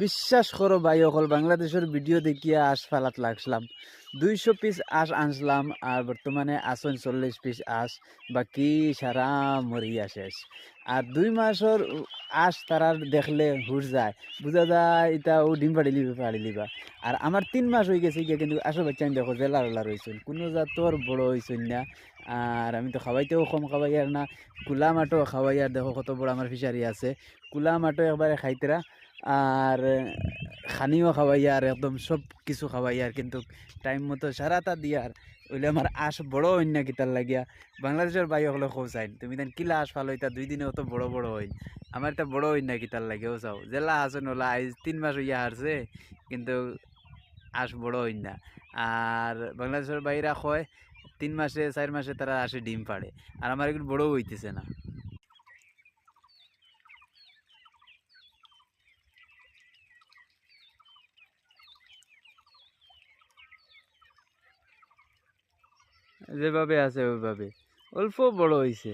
বিশ্বাস করো ভাই অকল বাংলাদেশের ভিডিও দেখিয়া আঁশ ফালাত লাগছিলাম। 200 পিস আঁশ আনছিলাম আর বর্তমানে আসন 40 পিস আঁশ, বাকি সারা মরিয়া শেষ। আর 2 মাসের আঁশ তারার দেখলে হুশ যায়, বুঝা যায় এটা ও ডিম পাড়ি লিবা। আর আমার 3 মাস হয়ে গেছে গিয়ে, কিন্তু আসো বাচ্চা আমি দেখো জেলা রোলা রয়েছেন, কোনো জাতর বড় হয়েছেন না। আর আমি তো খাওয়াইতেও কম খাওয়াই আর না, কুলা মাঠও খাওয়াই আর দেখো কত বড় আমার ফিশারি আছে, কুলা মাঠও একবারে খাইতেরা। আর খানিও খাওয়াই আর একদম সব কিছু খাওয়াই আর, কিন্তু টাইম মতো সারাটা দিয়ার ওইলে আমার আশ বড় হইন না কিতার লাগিয়া। বাংলাদেশের বাই হলে খোঁজ চাইন তুমি দেন কিলা আশ ফালো এটা 2 দিনে অত বড় বড় হইন, আমার এটা বড় হইন না কিতার লাগেও চাও জেলা আসুন ওলা আজ 3 মাস হইয়া হারছে, কিন্তু আশ বড় হইন না। আর বাংলাদেশের বাইরা কয় 3 মাসে 4 মাসে তারা আসে ডিম পাড়ে, আর আমার একটু বড় হইতেছে না। যেভাবে আছে ওইভাবে অল্প বড় হইছে।